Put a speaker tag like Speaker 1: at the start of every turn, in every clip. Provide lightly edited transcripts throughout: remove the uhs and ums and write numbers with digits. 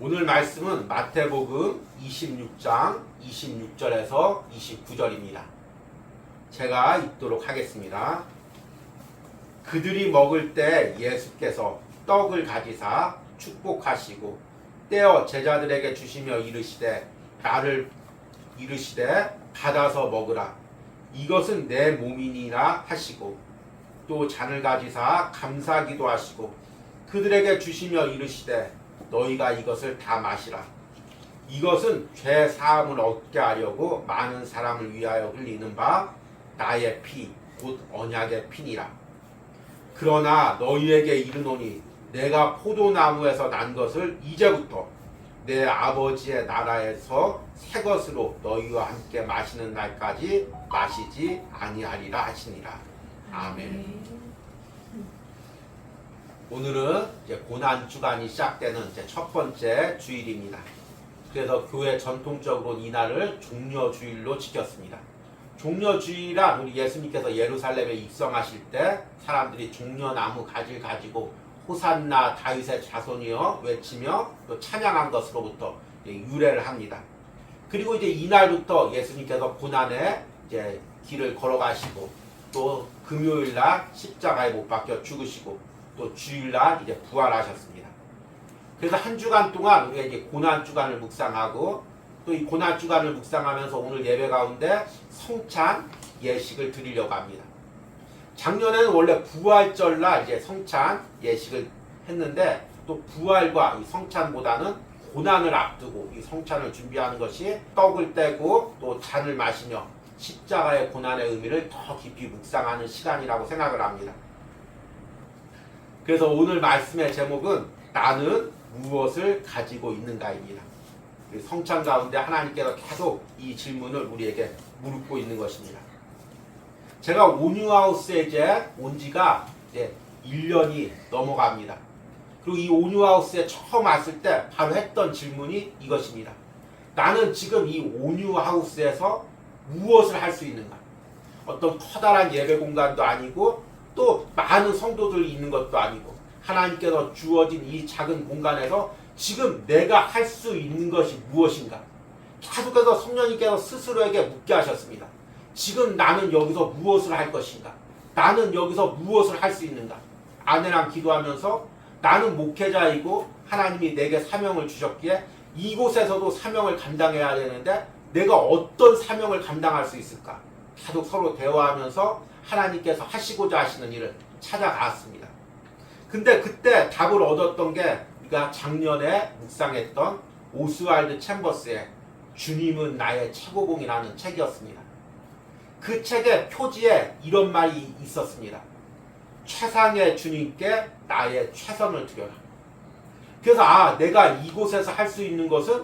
Speaker 1: 오늘 말씀은 마태복음 26장 26절에서 29절입니다. 제가 읽도록 하겠습니다. 그들이 먹을 때 예수께서 떡을 가지사 축복하시고 떼어 제자들에게 주시며 이르시되 받아서 먹으라 이것은 내 몸이니라 하시고 또 잔을 가지사 감사기도 하시고 그들에게 주시며 이르시되 너희가 이것을 다 마시라 이것은 죄 사함을 얻게 하려고 많은 사람을 위하여 흘리는 바 나의 피 곧 언약의 피니라. 그러나 너희에게 이르노니 내가 포도나무에서 난 것을 이제부터 내 아버지의 나라에서 새 것으로 너희와 함께 마시는 날까지 마시지 아니하리라 하시니라. 아멘. 오늘은 이제 고난주간이 시작되는 이제 첫 번째 주일입니다. 그래서 교회 전통적으로 이날을 종려주일로 지켰습니다. 종려주일이란 우리 예수님께서 예루살렘에 입성하실 때 사람들이 종려나무 가지를 가지고 호산나 다윗의 자손이여 외치며 또 찬양한 것으로부터 유래를 합니다. 그리고 이제 이날부터 예수님께서 고난의 이제 길을 걸어가시고 또 금요일날 십자가에 못 박혀 죽으시고 또 주일날 이제 부활하셨습니다. 그래서 한 주간 동안 우리가 이제 고난주간을 묵상하고 또 이 고난주간을 묵상하면서 오늘 예배 가운데 성찬 예식을 드리려고 합니다. 작년에는 원래 부활절날 이제 성찬 예식을 했는데 또 부활과 이 성찬보다는 고난을 앞두고 이 성찬을 준비하는 것이 떡을 떼고 또 잔을 마시며 십자가의 고난의 의미를 더 깊이 묵상하는 시간이라고 생각을 합니다. 그래서 오늘 말씀의 제목은 나는 무엇을 가지고 있는가입니다. 성찬 가운데 하나님께서 계속 이 질문을 우리에게 물고 있는 것입니다. 제가 온유하우스에 이제 온 지가 이제 1년이 넘어갑니다. 그리고 이 온유하우스에 처음 왔을 때 바로 했던 질문이 이것입니다. 나는 지금 이 온유하우스에서 무엇을 할 수 있는가? 어떤 커다란 예배 공간도 아니고 또 많은 성도들이 있는 것도 아니고 하나님께서 주어진 이 작은 공간에서 지금 내가 할 수 있는 것이 무엇인가? 계속해서 성령님께서 스스로에게 묻게 하셨습니다. 지금 나는 여기서 무엇을 할 것인가? 나는 여기서 무엇을 할 수 있는가? 아내랑 기도하면서 나는 목회자이고 하나님이 내게 사명을 주셨기에 이곳에서도 사명을 감당해야 되는데 내가 어떤 사명을 감당할 수 있을까? 계속 서로 대화하면서 하나님께서 하시고자 하시는 일을 찾아갔습니다. 근데 그때 답을 얻었던 게 우리가 작년에 묵상했던 오스왈드 챔버스의 주님은 나의 최고봉이라는 책이었습니다. 그 책의 표지에 이런 말이 있었습니다. 최상의 주님께 나의 최선을 드려라. 그래서 내가 이곳에서 할 수 있는 것은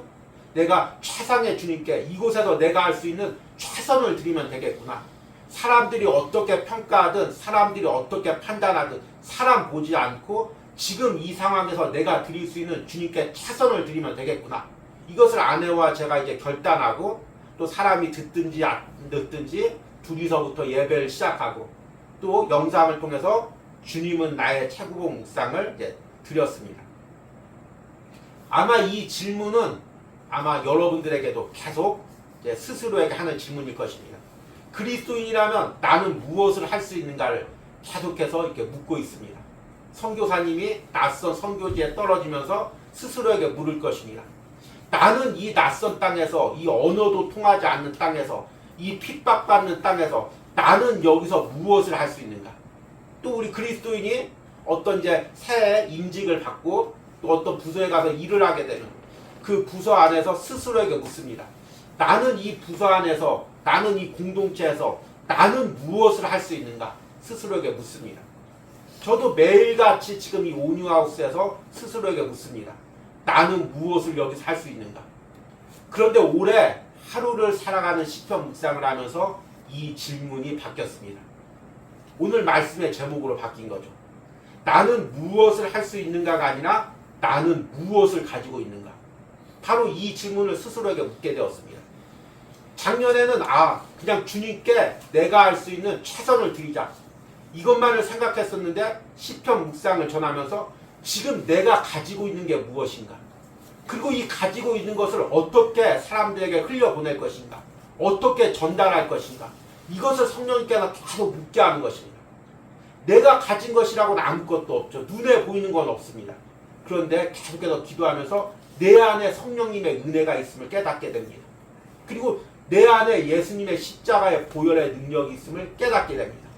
Speaker 1: 내가 최상의 주님께 이곳에서 내가 할 수 있는 최선을 드리면 되겠구나. 사람들이 어떻게 평가하든 사람들이 어떻게 판단하든 사람 보지 않고 지금 이 상황에서 내가 드릴 수 있는 주님께 최선을 드리면 되겠구나. 이것을 아내와 제가 이제 결단하고 또 사람이 듣든지 안 듣든지 둘이서부터 예배를 시작하고 또 영상을 통해서 주님은 나의 최고봉 묵상을 이제 드렸습니다. 아마 이 질문은 아마 여러분들에게도 계속 이제 스스로에게 하는 질문일 것입니다. 그리스도인이라면 나는 무엇을 할 수 있는가를 계속해서 이렇게 묻고 있습니다. 선교사님이 낯선 선교지에 떨어지면서 스스로에게 물을 것입니다. 나는 이 낯선 땅에서 이 언어도 통하지 않는 땅에서 이 핍박받는 땅에서 나는 여기서 무엇을 할 수 있는가? 또 우리 그리스도인이 어떤 이제 새 임직을 받고 또 어떤 부서에 가서 일을 하게 되는 그 부서 안에서 스스로에게 묻습니다. 나는 이 부서 안에서 나는 이 공동체에서 나는 무엇을 할 수 있는가? 스스로에게 묻습니다. 저도 매일같이 지금 이 온유하우스에서 스스로에게 묻습니다. 나는 무엇을 여기서 할 수 있는가? 그런데 올해 하루를 살아가는 시편 묵상을 하면서 이 질문이 바뀌었습니다. 오늘 말씀의 제목으로 바뀐 거죠. 나는 무엇을 할 수 있는가가 아니라 나는 무엇을 가지고 있는가? 바로 이 질문을 스스로에게 묻게 되었습니다. 작년에는 그냥 주님께 내가 할 수 있는 최선을 드리자. 이것만을 생각했었는데 시편 묵상을 전하면서 지금 내가 가지고 있는 게 무엇인가? 그리고 이 가지고 있는 것을 어떻게 사람들에게 흘려보낼 것인가, 어떻게 전달할 것인가, 이것을 성령님께서 계속 묻게 하는 것입니다. 내가 가진 것이라고는 아무것도 없죠. 눈에 보이는 건 없습니다. 그런데 계속해서 기도하면서 내 안에 성령님의 은혜가 있음을 깨닫게 됩니다. 그리고 내 안에 예수님의 십자가의 보혈의 능력이 있음을 깨닫게 됩니다.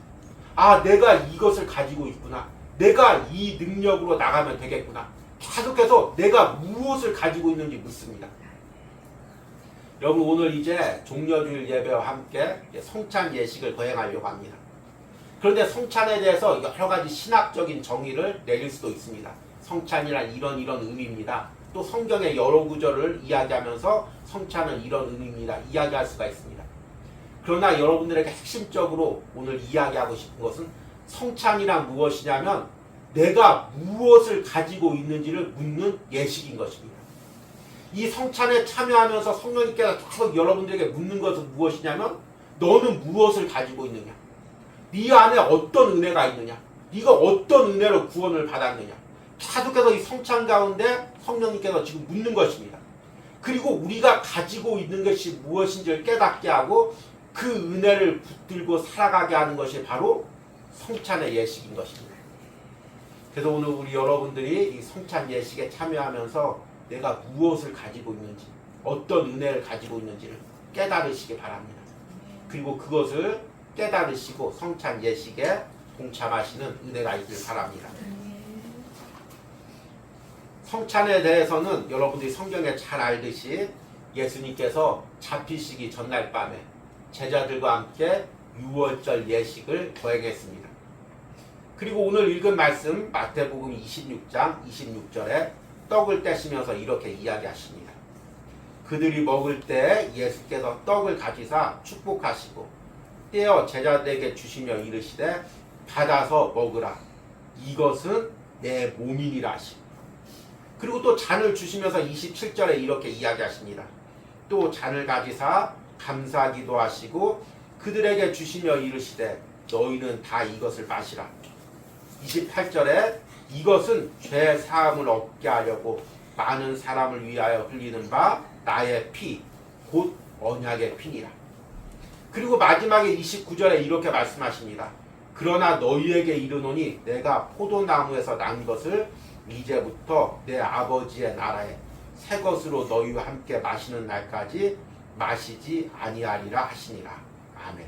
Speaker 1: 아, 내가 이것을 가지고 있구나. 내가 이 능력으로 나가면 되겠구나. 계속해서 내가 무엇을 가지고 있는지 묻습니다. 여러분, 오늘 이제 종려주일 예배와 함께 성찬 예식을 거행하려고 합니다. 그런데 성찬에 대해서 여러 가지 신학적인 정의를 내릴 수도 있습니다. 성찬이란 이런 의미입니다. 또 성경의 여러 구절을 이야기하면서 성찬은 이런 의미입니다. 이야기할 수가 있습니다. 그러나 여러분들에게 핵심적으로 오늘 이야기하고 싶은 것은 성찬이란 무엇이냐면 내가 무엇을 가지고 있는지를 묻는 예식인 것입니다. 이 성찬에 참여하면서 성령님께서 계속 여러분들에게 묻는 것은 무엇이냐면 너는 무엇을 가지고 있느냐? 네 안에 어떤 은혜가 있느냐? 네가 어떤 은혜로 구원을 받았느냐? 계속해서 이 성찬 가운데 성령님께서 지금 묻는 것입니다. 그리고 우리가 가지고 있는 것이 무엇인지를 깨닫게 하고 그 은혜를 붙들고 살아가게 하는 것이 바로 성찬의 예식인 것입니다. 그래서 오늘 우리 여러분들이 이 성찬 예식에 참여하면서 내가 무엇을 가지고 있는지, 어떤 은혜를 가지고 있는지를 깨달으시기 바랍니다. 그리고 그것을 깨달으시고 성찬 예식에 동참하시는 은혜가 있길 바랍니다. 성찬에 대해서는 여러분들이 성경에 잘 알듯이 예수님께서 잡히시기 전날 밤에 제자들과 함께 유월절 예식을 거행했습니다. 그리고 오늘 읽은 말씀 마태복음 26장 26절에 떡을 떼시면서 이렇게 이야기하십니다. 그들이 먹을 때 예수께서 떡을 가지사 축복하시고 떼어 제자들에게 주시며 이르시되 받아서 먹으라. 이것은 내 몸이니라 하시고 그리고 또 잔을 주시면서 27절에 이렇게 이야기하십니다. 또 잔을 가지사 감사기도 하시고 그들에게 주시며 이르시되 너희는 다 이것을 마시라. 28절에 이것은 죄 사함을 얻게 하려고 많은 사람을 위하여 흘리는 바 나의 피 곧 언약의 피니라. 그리고 마지막에 29절에 이렇게 말씀하십니다. 그러나 너희에게 이르노니 내가 포도나무에서 난 것을 이제부터 내 아버지의 나라에 새 것으로 너희와 함께 마시는 날까지 마시지 아니하리라 하시니라. 아멘.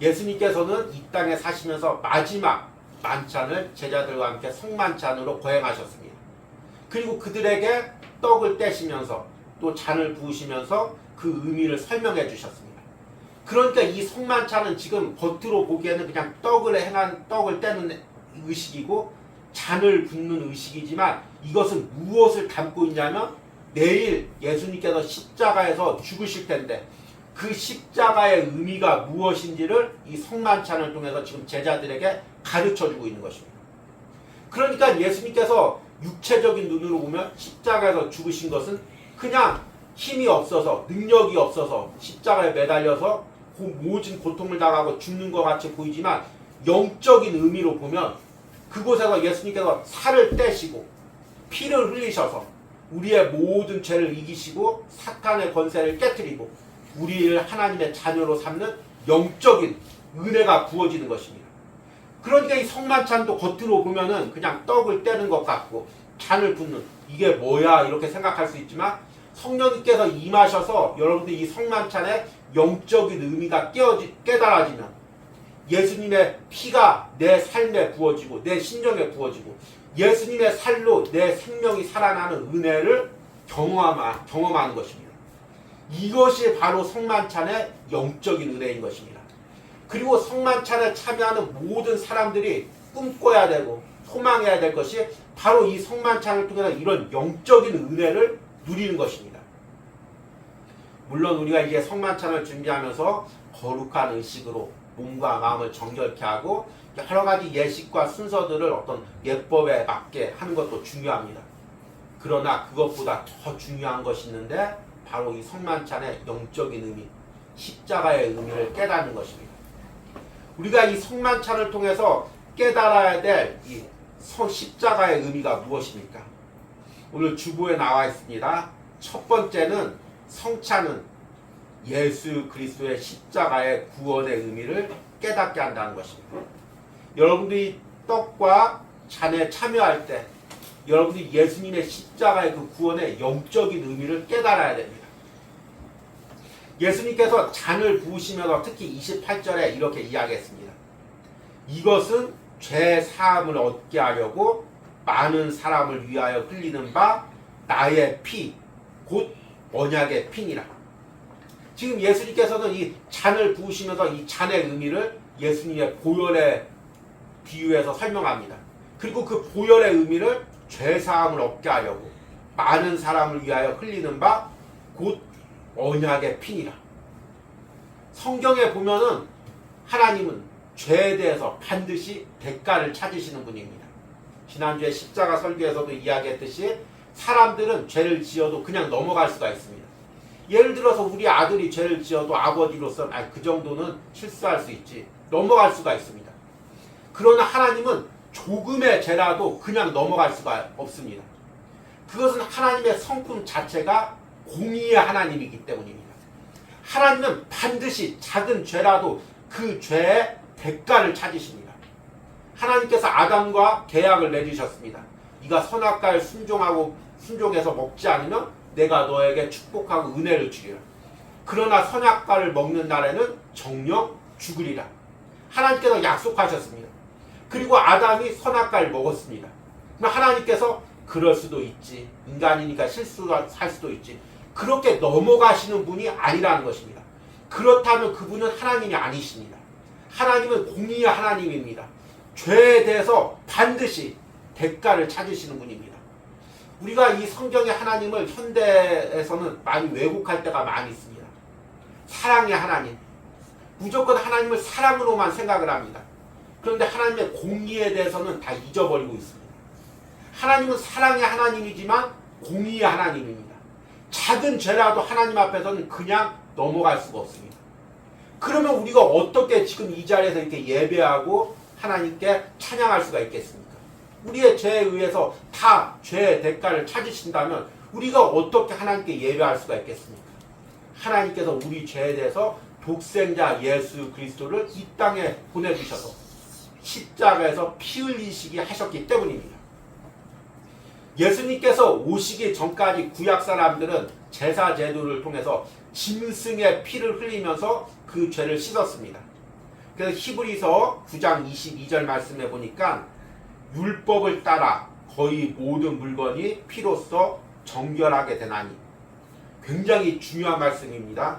Speaker 1: 예수님께서는 이 땅에 사시면서 마지막 만찬을 제자들과 함께 성만찬으로 거행하셨습니다. 그리고 그들에게 떡을 떼시면서 또 잔을 부으시면서 그 의미를 설명해 주셨습니다. 그러니까 이 성만찬은 지금 겉으로 보기에는 그냥 떡을 떼는 의식이고 잔을 붓는 의식이지만 이것은 무엇을 담고 있냐면 내일 예수님께서 십자가에서 죽으실 텐데 그 십자가의 의미가 무엇인지를 이 성만찬을 통해서 지금 제자들에게 가르쳐주고 있는 것입니다. 그러니까 예수님께서 육체적인 눈으로 보면 십자가에서 죽으신 것은 그냥 힘이 없어서 능력이 없어서 십자가에 매달려서 모진 고통을 당하고 죽는 것 같이 보이지만 영적인 의미로 보면 그곳에서 예수님께서 살을 떼시고 피를 흘리셔서 우리의 모든 죄를 이기시고 사탄의 권세를 깨뜨리고 우리를 하나님의 자녀로 삼는 영적인 은혜가 부어지는 것입니다. 그러니까 이 성만찬도 겉으로 보면은 그냥 떡을 떼는 것 같고 잔을 붓는 이게 뭐야 이렇게 생각할 수 있지만 성령님께서 임하셔서 여러분들이 이 성만찬의 영적인 의미가 깨달아지면 예수님의 피가 내 삶에 부어지고 내 심령에 부어지고 예수님의 살로 내 생명이 살아나는 은혜를 경험하는 것입니다. 이것이 바로 성만찬의 영적인 은혜인 것입니다. 그리고 성만찬에 참여하는 모든 사람들이 꿈꿔야 되고 소망해야 될 것이 바로 이 성만찬을 통해서 이런 영적인 은혜를 누리는 것입니다. 물론 우리가 이제 성만찬을 준비하면서 거룩한 의식으로 몸과 마음을 정결케 하고 여러 가지 예식과 순서들을 어떤 예법에 맞게 하는 것도 중요합니다. 그러나 그것보다 더 중요한 것이 있는데 바로 이 성만찬의 영적인 의미, 십자가의 의미를 깨닫는 것입니다. 우리가 이 성만찬을 통해서 깨달아야 될 이 십자가의 의미가 무엇입니까? 오늘 주보에 나와 있습니다. 첫 번째는 성찬은 예수 그리스도의 십자가의 구원의 의미를 깨닫게 한다는 것입니다. 여러분들이 떡과 잔에 참여할 때 여러분들이 예수님의 십자가의 그 구원의 영적인 의미를 깨달아야 됩니다. 예수님께서 잔을 부으시면서 특히 28절에 이렇게 이야기했습니다. 이것은 죄 사함을 얻게 하려고 많은 사람을 위하여 흘리는 바 나의 피, 곧 언약의 피니라. 지금 예수님께서는 이 잔을 부으시면서 이 잔의 의미를 예수님의 보혈에 비유해서 설명합니다. 그리고 그 보혈의 의미를 죄 사함을 얻게 하려고 많은 사람을 위하여 흘리는 바 곧 언약의 피니라. 성경에 보면은 하나님은 죄에 대해서 반드시 대가를 찾으시는 분입니다. 지난주에 십자가 설교에서도 이야기했듯이 사람들은 죄를 지어도 그냥 넘어갈 수가 있습니다. 예를 들어서 우리 아들이 죄를 지어도 아버지로서 그 정도는 실수할 수 있지, 넘어갈 수가 있습니다. 그러나 하나님은 조금의 죄라도 그냥 넘어갈 수가 없습니다. 그것은 하나님의 성품 자체가 공의의 하나님이기 때문입니다. 하나님은 반드시 작은 죄라도 그 죄의 대가를 찾으십니다. 하나님께서 아담과 계약을 맺으셨습니다. 네가 선악과에 순종해서 먹지 않으면 내가 너에게 축복하고 은혜를 주리라. 그러나 선악과를 먹는 날에는 정녕 죽으리라. 하나님께서 약속하셨습니다. 그리고 아담이 선악과를 먹었습니다. 그럼 하나님께서 그럴 수도 있지, 인간이니까 실수할 수도 있지, 그렇게 넘어가시는 분이 아니라는 것입니다. 그렇다면 그분은 하나님이 아니십니다. 하나님은 공의의 하나님입니다. 죄에 대해서 반드시 대가를 찾으시는 분입니다. 우리가 이 성경의 하나님을 현대에서는 많이 왜곡할 때가 많이 있습니다. 사랑의 하나님, 무조건 하나님을 사랑으로만 생각을 합니다. 그런데 하나님의 공의에 대해서는 다 잊어버리고 있습니다. 하나님은 사랑의 하나님이지만 공의의 하나님입니다. 작은 죄라도 하나님 앞에서는 그냥 넘어갈 수가 없습니다. 그러면 우리가 어떻게 지금 이 자리에서 이렇게 예배하고 하나님께 찬양할 수가 있겠습니까? 우리의 죄에 의해서 다 죄의 대가를 찾으신다면 우리가 어떻게 하나님께 예배할 수가 있겠습니까? 하나님께서 우리 죄에 대해서 독생자 예수 그리스도를 이 땅에 보내주셔서 십자가에서 피 흘리시게 하셨기 때문입니다. 예수님께서 오시기 전까지 구약 사람들은 제사 제도를 통해서 짐승의 피를 흘리면서 그 죄를 씻었습니다. 그래서 히브리서 9장 22절 말씀해 보니까 율법을 따라 거의 모든 물건이 피로써 정결하게 되나니, 굉장히 중요한 말씀입니다.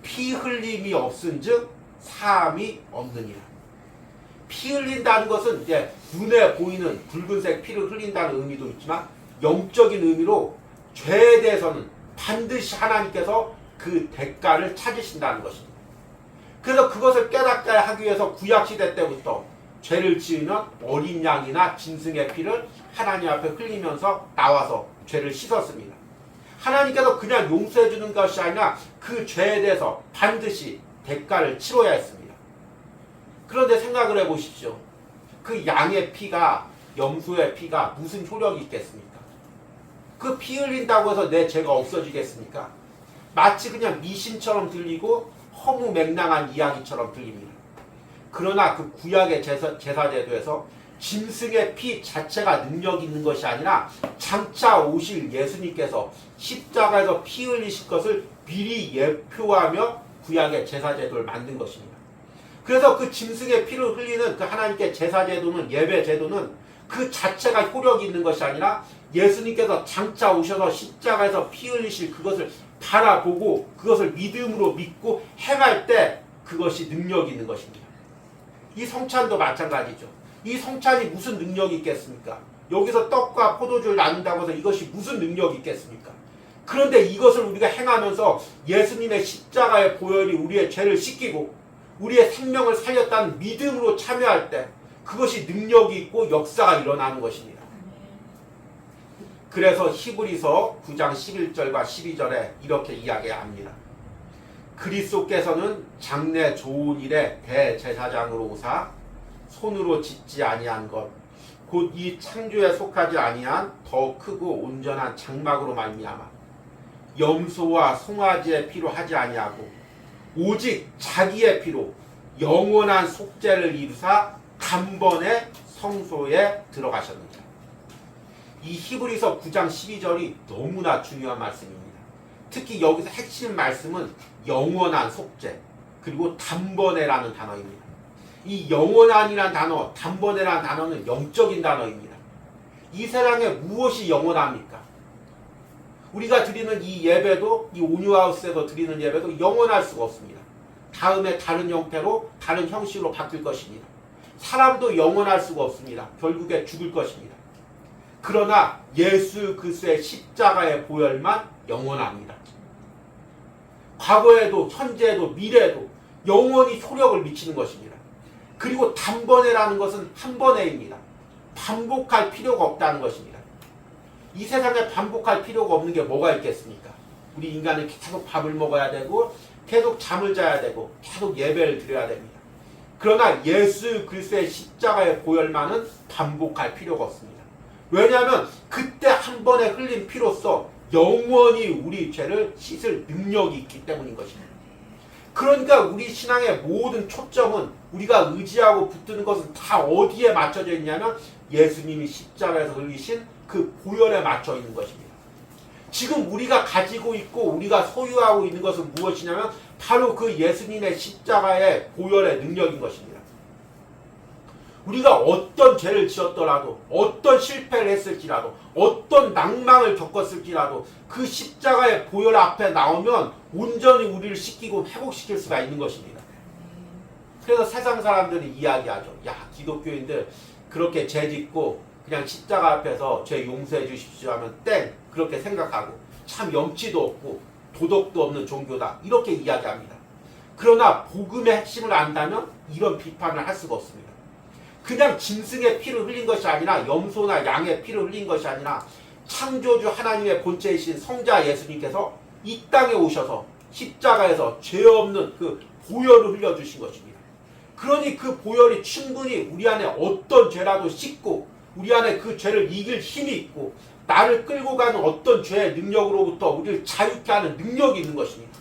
Speaker 1: 피 흘림이 없은즉 사함이 없느니라. 피 흘린다는 것은 이제 눈에 보이는 붉은색 피를 흘린다는 의미도 있지만 영적인 의미로 죄에 대해서는 반드시 하나님께서 그 대가를 찾으신다는 것입니다. 그래서 그것을 깨닫게 하기 위해서 구약시대 때부터 죄를 지으면 어린 양이나 짐승의 피를 하나님 앞에 흘리면서 나와서 죄를 씻었습니다. 하나님께서 그냥 용서해 주는 것이 아니라 그 죄에 대해서 반드시 대가를 치러야 했습니다. 그런데 생각을 해보십시오. 그 양의 피가, 염소의 피가 무슨 효력이 있겠습니까? 그 피 흘린다고 해서 내 죄가 없어지겠습니까? 마치 그냥 미신처럼 들리고 허무맹랑한 이야기처럼 들립니다. 그러나 그 구약의 제사제도에서 짐승의 피 자체가 능력이 있는 것이 아니라 장차 오실 예수님께서 십자가에서 피 흘리실 것을 미리 예표하며 구약의 제사제도를 만든 것입니다. 그래서 그 짐승의 피를 흘리는 그 하나님께 제사제도는, 예배제도는 그 자체가 효력이 있는 것이 아니라 예수님께서 장차 오셔서 십자가에서 피 흘리실 그것을 바라보고 그것을 믿음으로 믿고 행할 때 그것이 능력이 있는 것입니다. 이 성찬도 마찬가지죠. 이 성찬이 무슨 능력이 있겠습니까? 여기서 떡과 포도주를 나눈다고 해서 이것이 무슨 능력이 있겠습니까? 그런데 이것을 우리가 행하면서 예수님의 십자가의 보혈이 우리의 죄를 씻기고 우리의 생명을 살렸다는 믿음으로 참여할 때 그것이 능력이 있고 역사가 일어나는 것입니다. 그래서 히브리서 9장 11절과 12절에 이렇게 이야기합니다. 그리스도께서는 장래 좋은 일에 대제사장으로 오사 손으로 짓지 아니한 것 곧 이 창조에 속하지 아니한 더 크고 온전한 장막으로 말미암아 염소와 송아지의 피로 하지 아니하고 오직 자기의 피로 영원한 속죄를 이루사 단번에 성소에 들어가셨느니라. 이 히브리서 9장 12절이 너무나 중요한 말씀입니다. 특히 여기서 핵심 말씀은 영원한 속죄 그리고 단번에라는 단어입니다. 이 영원한이라는 단어, 단번에라는 단어는 영적인 단어입니다. 이 세상에 무엇이 영원합니까? 우리가 드리는 이 예배도, 이 온유하우스에서 드리는 예배도 영원할 수가 없습니다. 다음에 다른 형태로, 다른 형식으로 바뀔 것입니다. 사람도 영원할 수가 없습니다. 결국에 죽을 것입니다. 그러나 예수 그리스도의 십자가의 보혈만 영원합니다. 과거에도, 현재에도, 미래에도 영원히 효력을 미치는 것입니다. 그리고 단번에라는 것은 한 번에입니다. 반복할 필요가 없다는 것입니다. 이 세상에 반복할 필요가 없는 게 뭐가 있겠습니까? 우리 인간은 계속 밥을 먹어야 되고 계속 잠을 자야 되고 계속 예배를 드려야 됩니다. 그러나 예수 그리스도의 십자가의 보혈만은 반복할 필요가 없습니다. 왜냐하면 그때 한 번에 흘린 피로써 영원히 우리 죄를 씻을 능력이 있기 때문인 것입니다. 그러니까 우리 신앙의 모든 초점은 우리가 의지하고 붙드는 것은 다 어디에 맞춰져 있냐면 예수님이 십자가에서 흘리신 그 보혈에 맞춰 있는 것입니다. 지금 우리가 가지고 있고 우리가 소유하고 있는 것은 무엇이냐면 바로 그 예수님의 십자가의 보혈의 능력인 것입니다. 우리가 어떤 죄를 지었더라도 어떤 실패를 했을지라도 어떤 낭망을 겪었을지라도 그 십자가의 보혈 앞에 나오면 온전히 우리를 씻기고 회복시킬 수가 있는 것입니다. 그래서 세상 사람들이 이야기하죠. 야, 기독교인들 그렇게 죄 짓고 그냥 십자가 앞에서 죄 용서해 주십시오 하면 땡 그렇게 생각하고 참 염치도 없고 도덕도 없는 종교다 이렇게 이야기합니다. 그러나 복음의 핵심을 안다면 이런 비판을 할 수가 없습니다. 그냥 짐승의 피를 흘린 것이 아니라 염소나 양의 피를 흘린 것이 아니라 창조주 하나님의 본체이신 성자 예수님께서 이 땅에 오셔서 십자가에서 죄 없는 그 보혈을 흘려주신 것입니다. 그러니 그 보혈이 충분히 우리 안에 어떤 죄라도 씻고 우리 안에 그 죄를 이길 힘이 있고 나를 끌고 가는 어떤 죄의 능력으로부터 우리를 자유케 하는 능력이 있는 것입니다.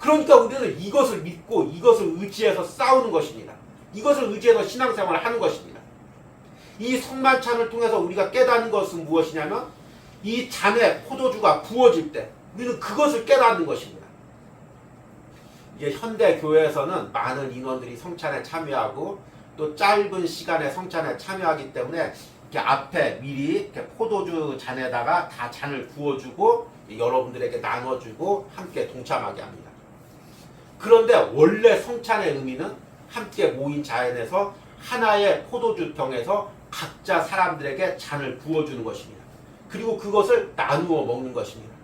Speaker 1: 그러니까 우리는 이것을 믿고 이것을 의지해서 싸우는 것입니다. 이것을 의지해서 신앙생활을 하는 것입니다. 이 성만찬을 통해서 우리가 깨닫는 것은 무엇이냐면 이 잔에 포도주가 부어질 때 우리는 그것을 깨닫는 것입니다. 이제 현대 교회에서는 많은 인원들이 성찬에 참여하고 또 짧은 시간에 성찬에 참여하기 때문에 이렇게 앞에 미리 이렇게 포도주 잔에다가 다 잔을 부어주고 여러분들에게 나눠주고 함께 동참하게 합니다. 그런데 원래 성찬의 의미는 함께 모인 자연에서 하나의 포도주 병에서 각자 사람들에게 잔을 부어주는 것입니다. 그리고 그것을 나누어 먹는 것입니다.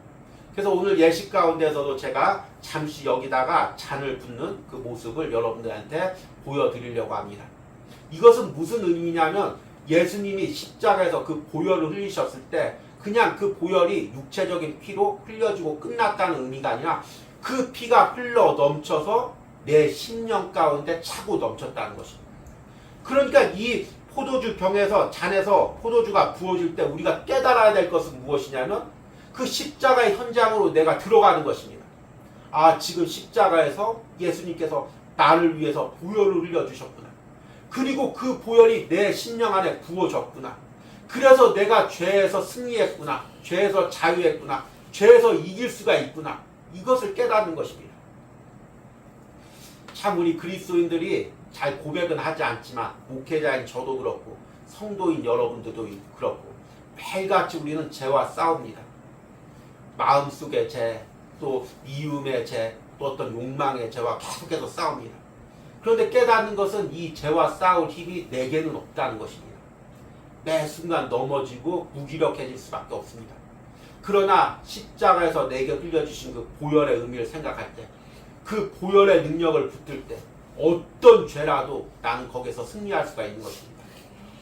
Speaker 1: 그래서 오늘 예식 가운데서도 제가 잠시 여기다가 잔을 붓는 그 모습을 여러분들한테 보여드리려고 합니다. 이것은 무슨 의미냐면 예수님이 십자가에서 그 보혈을 흘리셨을 때 그냥 그 보혈이 육체적인 피로 흘려지고 끝났다는 의미가 아니라 그 피가 흘러 넘쳐서 내 심령 가운데 차고 넘쳤다는 것입니다. 그러니까 이 포도주 병에서 잔에서 포도주가 부어질 때 우리가 깨달아야 될 것은 무엇이냐면 그 십자가의 현장으로 내가 들어가는 것입니다. 아, 지금 십자가에서 예수님께서 나를 위해서 보혈을 흘려주셨구나. 그리고 그 보혈이 내 심령 안에 부어졌구나. 그래서 내가 죄에서 승리했구나. 죄에서 자유했구나. 죄에서 이길 수가 있구나. 이것을 깨닫는 것입니다. 참 우리 그리스도인들이 잘 고백은 하지 않지만 목회자인 저도 그렇고 성도인 여러분들도 그렇고 매일같이 우리는 죄와 싸웁니다. 마음속의 죄, 또 미움의 죄, 또 어떤 욕망의 죄와 계속해서 싸웁니다. 그런데 깨닫는 것은 이 죄와 싸울 힘이 내게는 없다는 것입니다. 매 순간 넘어지고 무기력해질 수밖에 없습니다. 그러나 십자가에서 내게 흘려주신 그 보혈의 의미를 생각할 때 그 보혈의 능력을 붙들 때 어떤 죄라도 나는 거기서 승리할 수가 있는 것입니다.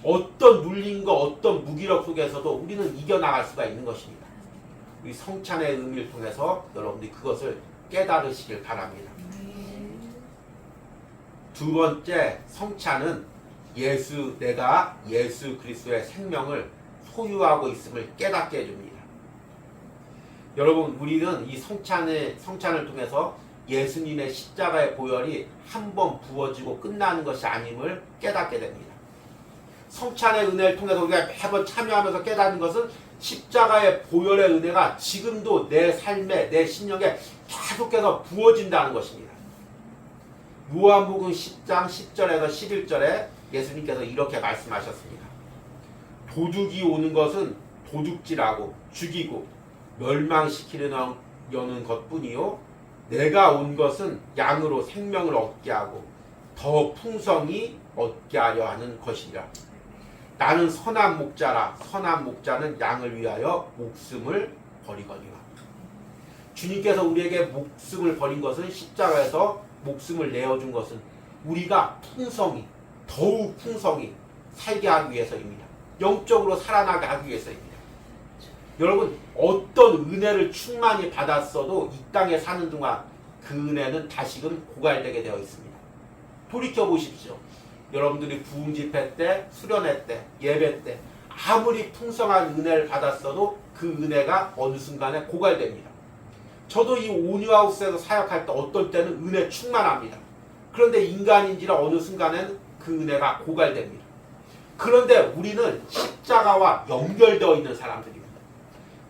Speaker 1: 어떤 눌림과 어떤 무기력 속에서도 우리는 이겨나갈 수가 있는 것입니다. 우리 성찬의 의미를 통해서 여러분들이 그것을 깨달으시길 바랍니다. 두 번째, 성찬은 내가 예수 그리스도의 생명을 소유하고 있음을 깨닫게 해줍니다. 여러분, 우리는 이 성찬을 통해서 예수님의 십자가의 보혈이 한 번 부어지고 끝나는 것이 아님을 깨닫게 됩니다. 성찬의 은혜를 통해서 우리가 매번 참여하면서 깨닫는 것은 십자가의 보혈의 은혜가 지금도 내 삶에, 내 심령에 계속해서 부어진다는 것입니다. 요한복음 10장 10절에서 11절에 예수님께서 이렇게 말씀하셨습니다. 도둑이 오는 것은 도둑질하고 죽이고 멸망시키려는 것뿐이요 내가 온 것은 양으로 생명을 얻게 하고 더 풍성히 얻게 하려 하는 것이라. 나는 선한 목자라. 선한 목자는 양을 위하여 목숨을 버리거니와. 주님께서 우리에게 목숨을 버린 것은, 십자가에서 목숨을 내어준 것은 우리가 더욱 풍성히 살게 하기 위해서입니다. 영적으로 살아나게 하기 위해서입니다. 여러분, 어떤 은혜를 충만히 받았어도 이 땅에 사는 동안 그 은혜는 다시금 고갈되게 되어 있습니다. 돌이켜 보십시오. 여러분들이 부흥 집회 때, 수련회 때, 예배 때 아무리 풍성한 은혜를 받았어도 그 은혜가 어느 순간에 고갈됩니다. 저도 이 온유하우스에서 사역할 때 어떤 때는 은혜 충만합니다. 그런데 인간인지라 어느 순간에는 그 은혜가 고갈됩니다. 그런데 우리는 십자가와 연결되어 있는 사람들입니다.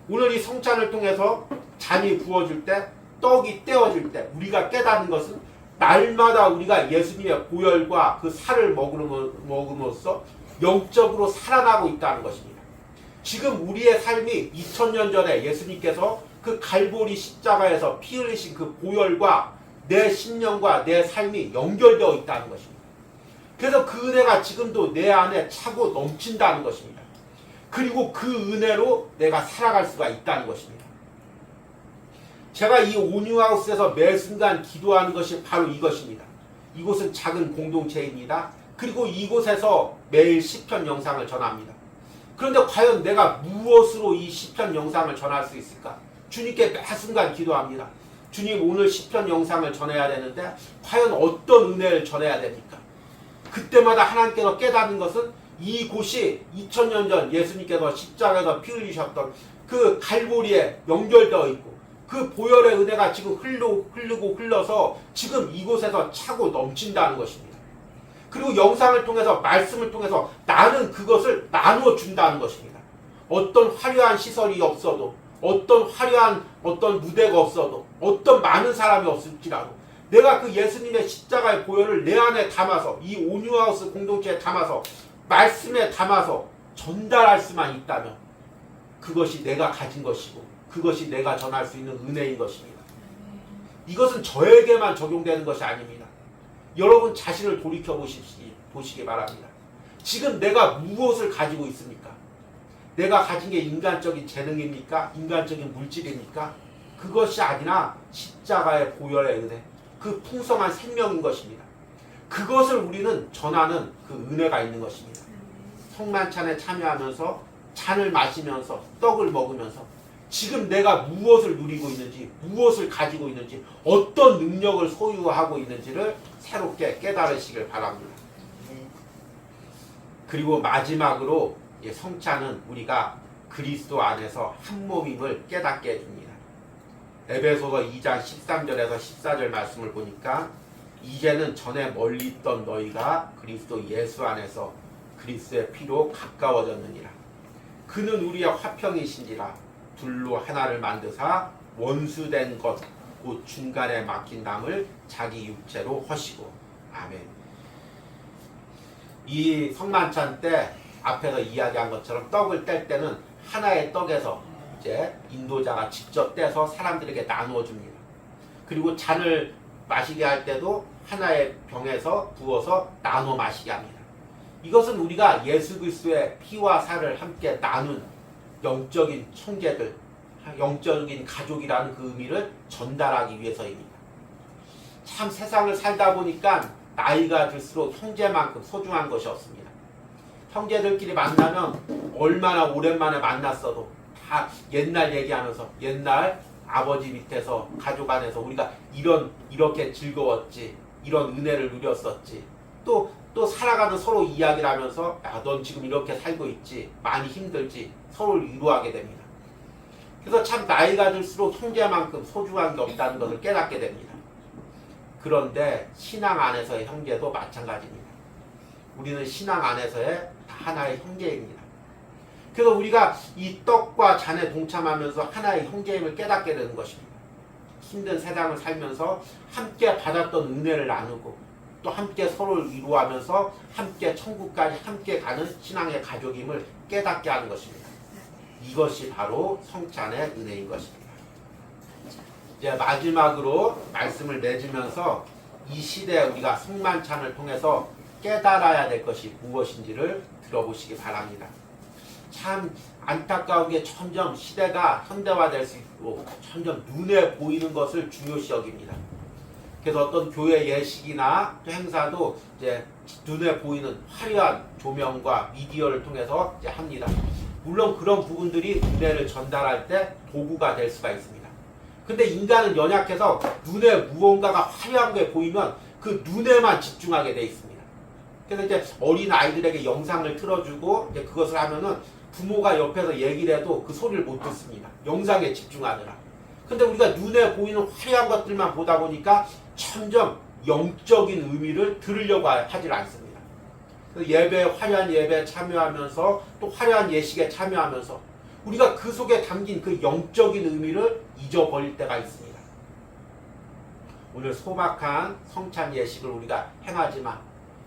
Speaker 1: 오늘 이 성찬을 통해서 잔이 부어질 때, 떡이 떼어질 때 우리가 깨닫는 것은 날마다 우리가 예수님의 보혈과 그 살을 먹음으로써 영적으로 살아나고 있다는 것입니다. 지금 우리의 삶이 2000년 전에 예수님께서 그 갈보리 십자가에서 피 흘리신 그 보혈과 내 심령과 내 삶이 연결되어 있다는 것입니다. 그래서 그 은혜가 지금도 내 안에 차고 넘친다는 것입니다. 그리고 그 은혜로 내가 살아갈 수가 있다는 것입니다. 제가 이 온유하우스에서 매 순간 기도하는 것이 바로 이것입니다. 이곳은 작은 공동체입니다. 그리고 이곳에서 매일 시편 영상을 전합니다. 그런데 과연 내가 무엇으로 이 시편 영상을 전할 수 있을까? 주님께 매 순간 기도합니다. 주님, 오늘 시편 영상을 전해야 되는데 과연 어떤 은혜를 전해야 됩니까? 그때마다 하나님께서 깨닫는 것은 이곳이 2000년 전 예수님께서 십자가에서 피 흘리셨던 그 갈보리에 연결되어 있고 그 보혈의 은혜가 지금 흐르고 흘러서 지금 이곳에서 차고 넘친다는 것입니다. 그리고 영상을 통해서, 말씀을 통해서 나는 그것을 나누어준다는 것입니다. 어떤 화려한 시설이 없어도, 어떤 화려한 어떤 무대가 없어도, 어떤 많은 사람이 없을지라도 내가 그 예수님의 십자가의 보혈을 내 안에 담아서, 이 온유하우스 공동체에 담아서, 말씀에 담아서 전달할 수만 있다면 그것이 내가 가진 것이고 그것이 내가 전할 수 있는 은혜인 것입니다. 이것은 저에게만 적용되는 것이 아닙니다. 여러분 자신을 돌이켜 보시기 바랍니다. 지금 내가 무엇을 가지고 있습니까? 내가 가진 게 인간적인 재능입니까? 인간적인 물질입니까? 그것이 아니라 십자가의 보혈의 은혜, 그 풍성한 생명인 것입니다. 그것을 우리는 전하는 그 은혜가 있는 것입니다. 성만찬에 참여하면서, 잔을 마시면서, 떡을 먹으면서 지금 내가 무엇을 누리고 있는지, 무엇을 가지고 있는지, 어떤 능력을 소유하고 있는지를 새롭게 깨달으시길 바랍니다. 그리고 마지막으로 성찬은 우리가 그리스도 안에서 한 몸임을 깨닫게 해줍니다. 에베소서 2장 13절에서 14절 말씀을 보니까 이제는 전에 멀리 있던 너희가 그리스도 예수 안에서 그리스도의 피로 가까워졌느니라. 그는 우리의 화평이신지라. 둘로 하나를 만드사 원수된 것 곧 중간에 막힌 담을 자기 육체로 허시고. 아멘. 이 성만찬 때 앞에서 이야기한 것처럼 떡을 뗄 때는 하나의 떡에서 이제 인도자가 직접 떼서 사람들에게 나누어 줍니다. 그리고 잔을 마시게 할 때도 하나의 병에서 부어서 나눠 마시게 합니다. 이것은 우리가 예수 그리스도의 피와 살을 함께 나눈 영적인 형제들, 영적인 가족이라는 그 의미를 전달하기 위해서입니다. 참 세상을 살다 보니까 나이가 들수록 형제만큼 소중한 것이 없습니다. 형제들끼리 만나면 얼마나 오랜만에 만났어도 다 옛날 얘기하면서, 옛날 아버지 밑에서, 가족 안에서 우리가 이렇게 즐거웠지, 이런 은혜를 누렸었지, 또 살아가는 서로 이야기를 하면서 야, 넌 지금 이렇게 살고 있지, 많이 힘들지, 서로를 위로하게 됩니다. 그래서 참 나이가 들수록 형제만큼 소중한 게 없다는 것을 깨닫게 됩니다. 그런데 신앙 안에서의 형제도 마찬가지입니다. 우리는 신앙 안에서의 하나의 형제입니다. 그래서 우리가 이 떡과 잔에 동참하면서 하나의 형제임을 깨닫게 되는 것입니다. 힘든 세상을 살면서 함께 받았던 은혜를 나누고 또 함께 서로를 위로하면서 함께 천국까지 함께 가는 신앙의 가족임을 깨닫게 하는 것입니다. 이것이 바로 성찬의 은혜인 것입니다. 이제 마지막으로 말씀을 맺으면서 이 시대에 우리가 성만찬을 통해서 깨달아야 될 것이 무엇인지를 들어보시기 바랍니다. 참 안타까운 게 점점 시대가 현대화될수록 점점 눈에 보이는 것을 중요시 여깁니다. 그래서 어떤 교회 예식이나 행사도 이제 눈에 보이는 화려한 조명과 미디어를 통해서 이제 합니다. 물론 그런 부분들이 은혜를 전달할 때 도구가 될 수가 있습니다. 근데 인간은 연약해서 눈에 무언가가 화려한 게 보이면 그 눈에만 집중하게 돼 있습니다. 그래서 이제 어린 아이들에게 영상을 틀어주고 이제 그것을 하면은 부모가 옆에서 얘기를 해도 그 소리를 못 듣습니다. 영상에 집중하느라. 근데 우리가 눈에 보이는 화려한 것들만 보다 보니까 점점 영적인 의미를 들으려고 하질 않습니다. 예배, 화려한 예배에 참여하면서 또 화려한 예식에 참여하면서 우리가 그 속에 담긴 그 영적인 의미를 잊어버릴 때가 있습니다. 오늘 소박한 성찬 예식을 우리가 행하지만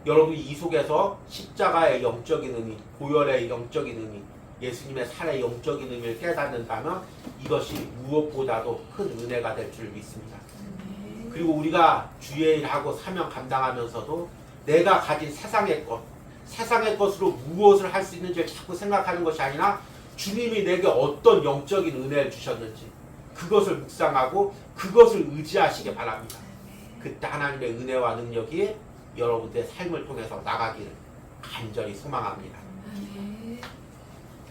Speaker 1: 여러분이 이 속에서 십자가의 영적인 의미, 보혈의 영적인 의미, 예수님의 살의 영적인 의미를 깨닫는다면 이것이 무엇보다도 큰 은혜가 될 줄 믿습니다. 그리고 우리가 주의 일하고 사명 감당하면서도 내가 가진 세상의 것으로 무엇을 할 수 있는지를 자꾸 생각하는 것이 아니라 주님이 내게 어떤 영적인 은혜를 주셨는지 그것을 묵상하고 그것을 의지하시기 바랍니다. 그때 하나님의 은혜와 능력이 여러분들의 삶을 통해서 나가기를 간절히 소망합니다.